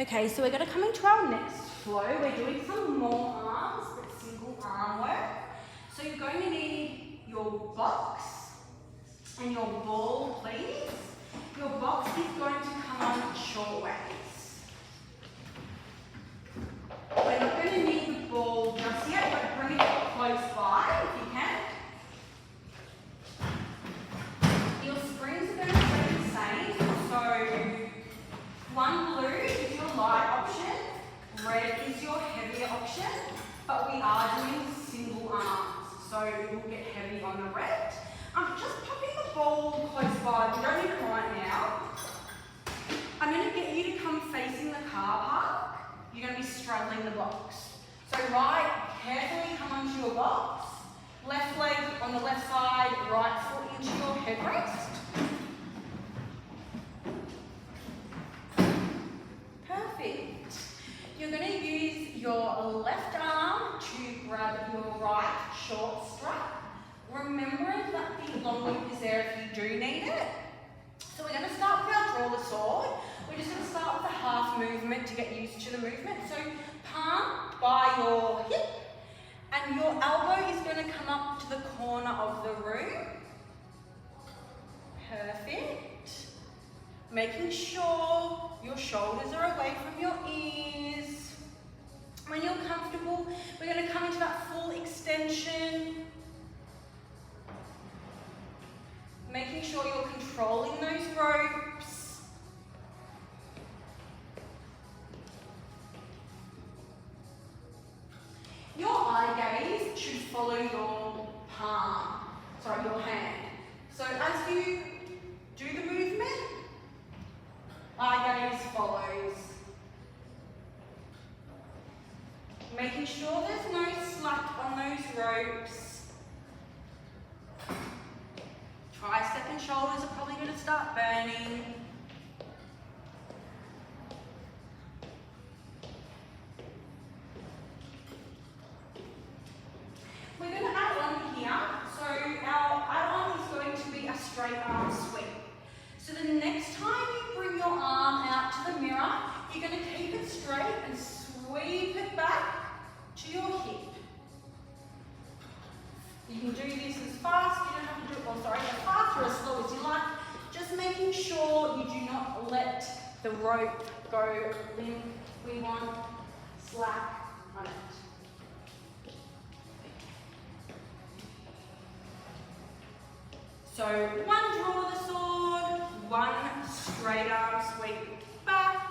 Okay, so we're going to come into our next flow. We're doing some more arms, but single arm work. So you're going to need your box and your ball, please. Your box is going to come on short ways. We're not going to need the ball just yet, but bring it close by if you can. Your springs are going to stay the same. So one blue is your light option, red is your heavier option, but we are doing single arms, so it will get heavy on the red. Just popping the ball close by, we don't need it right now. I'm going to get you to come facing the car park. You're going to be straddling the box. So carefully come onto your box, left leg on the left side, right foot into your headrest. Perfect. You're going to use your left arm to grab your right short strap. Remembering that the long loop is there if you do need it. So we're going to start with our draw the sword. We're just going to start with a half movement to get used to the movement. So palm by your hip and your elbow is going to come up to the corner of the room. Perfect. Making sure your shoulders are away from your ears. When you're comfortable, we're going to come into that full extension. Making sure you're controlling those ropes. Your eye gaze should follow your your hand. So as you do the movement, eye gaze follows. Making sure there's no slack on those ropes. Tricep and shoulders are probably going to start burning. We're going to add on here. So our add-on is going to be a straight arm sweep. So the next time you bring your arm out to the mirror, you're going to keep it straight and sweep it back to your hip. You can do this as fast, you don't have to do it, as fast or as slow as you like. Just making sure you do not let the rope go limp. We want slack on it. So one draw the sword, one straight arm sweep back.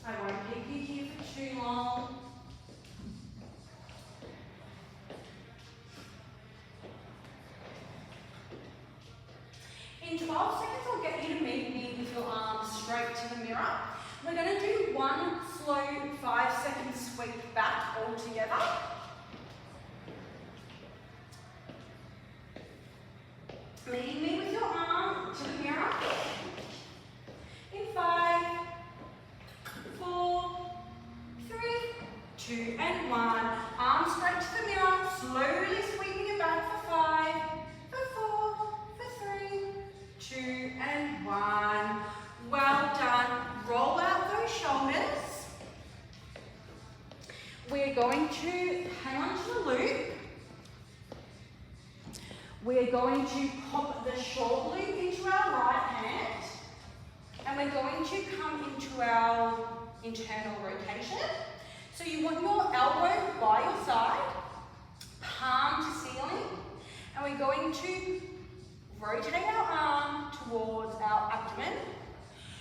I won't keep you here for too long. In 12 seconds, I'll get you to meet me with your arms straight to the mirror. We're going to do one slow 5-second sweep back all together. Meeting me with your arm to the mirror. In 5, 4, 3, 2, and 1. Arms straight to the mirror, slowly sweeping it back for 5, for 4, for 3, 2, and 1. Well done. Roll out those shoulders. We're going to hang on to the loop. We're going to pop the shoulder loop into our right hand. And we're going to come into our internal rotation. So you want your elbow by your side, palm to ceiling. And we're going to rotate our arm towards our abdomen.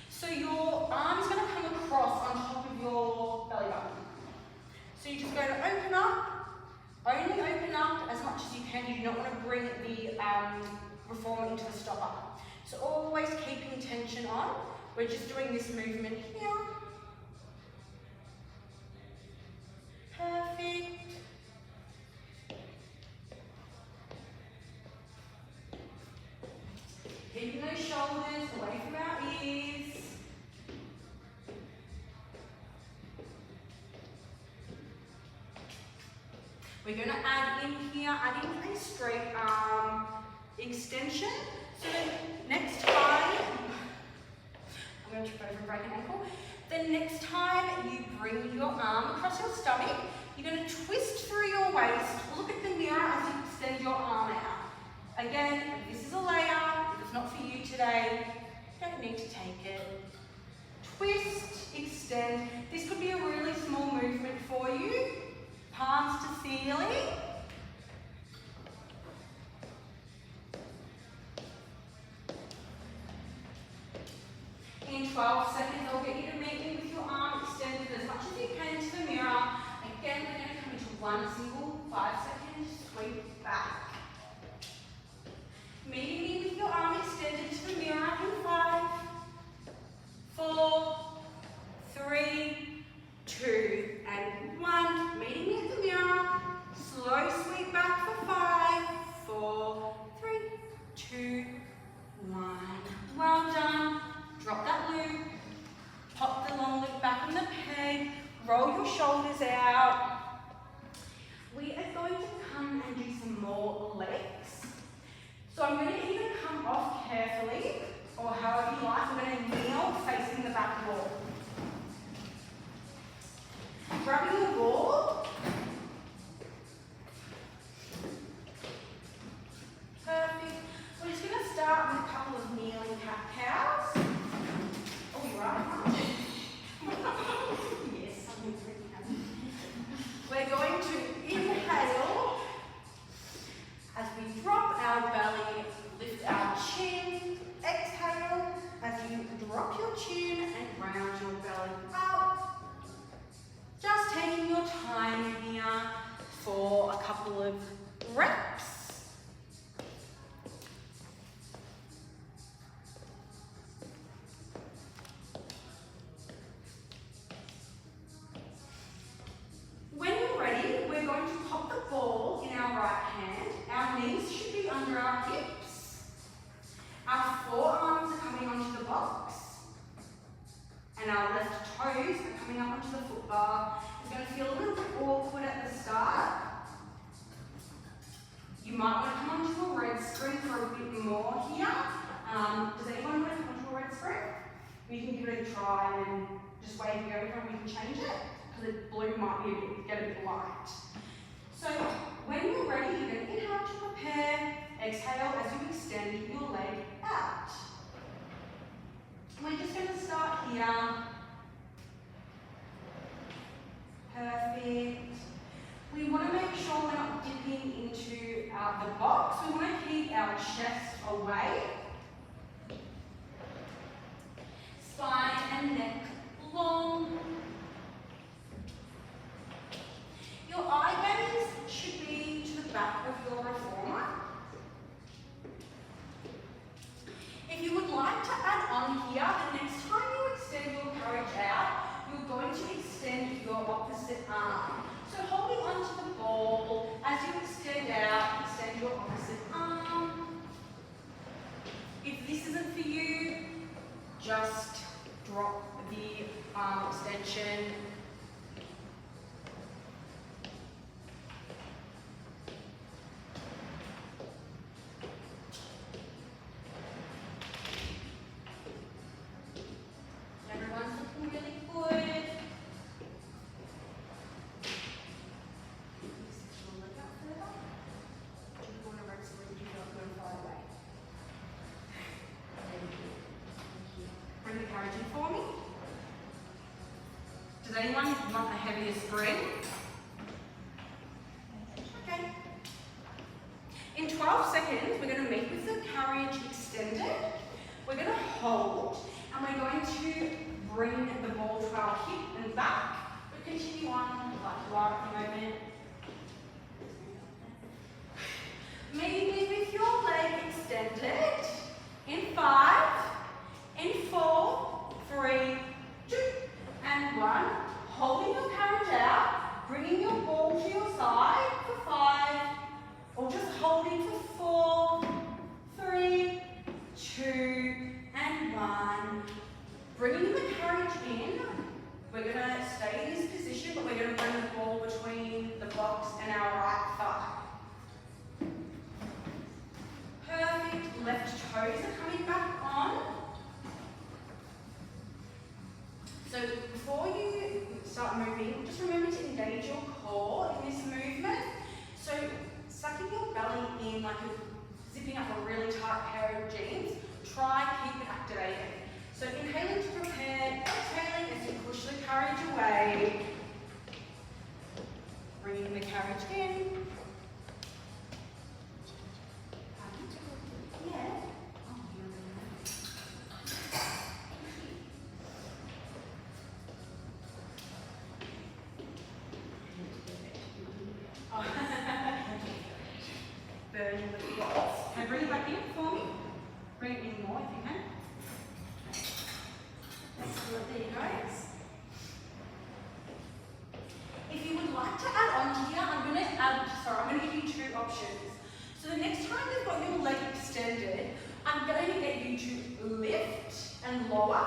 So your arm is going to come across on top of your belly button. So you're just going to open up, only open up as much as you can. You do not want to bring the reformer into the stopper. So always keeping tension on. We're just doing this movement here. Perfect. Keeping those shoulders away from our ears. We're going to add in here, adding a straight arm extension. So next time to break an ankle. The next time you bring your arm across your stomach, you're going to twist through your waist, look at the mirror as you extend your arm out. Again, this is a layup. If it's not for you today, you don't need to take it. Twist, extend. This could be a really small movement for you. Palms to ceiling. In 12 seconds, I'll get you to meet me with your arm extended as much as you can to the mirror. Again, we're going to come into one single 5-second sweep back. Meeting me with your arm extended to the mirror in 5, 4, 3, 2, and 1. Meeting me at the mirror. Slow sweep back for 5, 4, 3, 2, 1. Well done. Drop that loop. Pop the long loop back on the peg. Roll your shoulders out. We are going to come and do some more legs. So I'm going to either come off carefully or however you like. I'm going to kneel facing the back wall. Grabbing your ball. Perfect. We're just going to start with a couple of kneeling cat-cows. Oh, you're right, aren't you? Yes, I'm really happy. We're going to inhale as we drop our belly, lift our chin. Exhale as you drop your chin and round your belly up. Just taking your time here for a couple of reps. When you're ready, we're going to pop the ball in our right hand. Our knees should be under our hips. Our forearms are coming onto the box. And our left toes are coming up onto the foot bar. It's going to feel a little bit awkward at the start. You might want to come onto a red spring for a bit more here. Does anyone want to come onto a red spring? You can give it a try and just wave it over and we can change it. Because the blue might get a bit light. So when you're ready, you're going to inhale to prepare. Exhale as you extend your leg out. We're just going to start here. Perfect. We want to make sure we're not dipping into the box. We want to keep our chest away. Spine and neck long. Your eye gaze should be to the back of your reformer. If you would like to add on here, the next time you extend your carriage out, you're going to extend your opposite arm. So holding onto the ball, as you extend out, extend your opposite arm. If this isn't for you, just drop the arm extension. For me? Does anyone want a heavier spring? Okay. In 12 seconds, we're going to meet with the carriage extended. We're going to hold, and we're going to bring the ball to our hip and back. But continue on like you are at the moment. Meet with your leg extended. In 5, in 4, 3, 2, and 1. Holding your carriage out, bringing your ball to your side for 5, or just holding for 4, 3, 2, and 1. Bringing the carriage in. We're going to stay in this position, but we're going to bring the ball between the box and our right thigh. Perfect. Left toes are coming back on. So before you start moving, just remember to engage your core in this movement. So sucking your belly in like a zipping up a really tight pair of jeans, try keep it activated. So inhaling to prepare, exhaling as you push the carriage away. Bringing the carriage in. Yeah. Burning the box. Okay, bring it back in for me. Bring it in more if you can. Excellent, there you go. If you would like to add on here, I'm going to give you two options. So the next time you've got your leg extended, I'm going to get you to lift and lower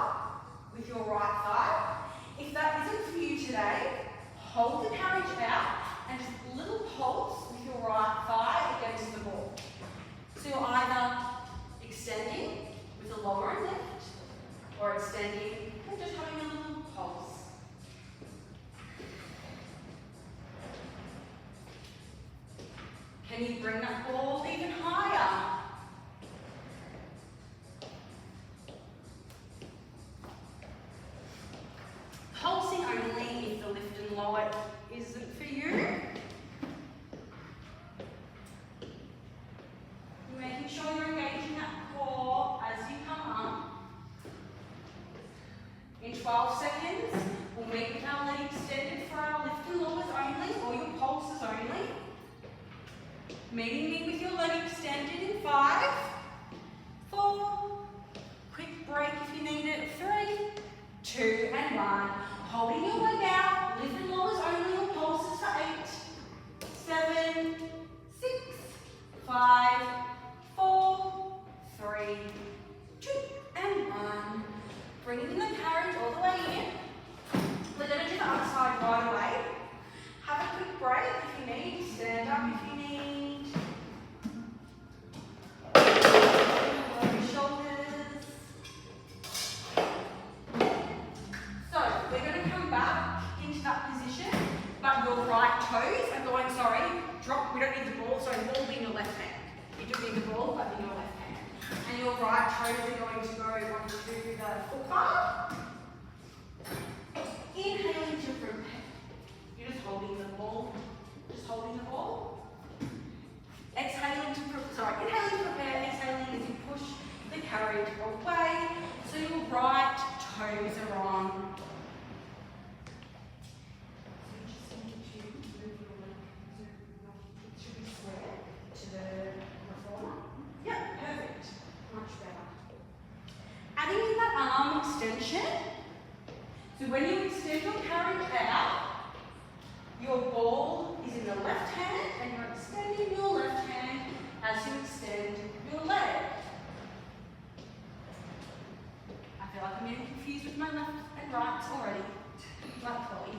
with your right thigh. If that isn't for you today, hold the carriage out and just a little pulse with your right thigh against the wall. So you're either extending with a lower and lift, or extending and just having a little pulse. Can you bring that ball even higher? Pulsing only if the lift and lower isn't for you. Making sure you're engaging that core as you come up. In 12 seconds, we'll meet with our leg extended for our lift and lowers only, or your pulses only. Meeting me with your leg extended in 5, 4, quick break if you need it, 3, 2 and 1. Holding your leg out, lift and lowers only, your pulses for 8, 7, 6, 5, 4, 3, 2 and 1. Bringing the carriage all the way in. We're going to do the other side right away. Have a quick break if you need, stand up if you need. Right toes are going, drop, we don't need the ball, the ball will be in your left hand. You do need the ball, but in your left hand. And your right toes are going to go onto the foot guard. Inhaling to prepare. You're just holding the ball. Exhaling to inhaling to prepare, exhaling as you push the carriage away. So your right toes are on. Adding in that arm extension. So when you extend your carriage out, your ball is in the left hand and you're extending your left hand as you extend your leg. I feel like I'm getting confused with my left and rights already, like Chloe.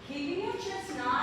Keeping your chest nice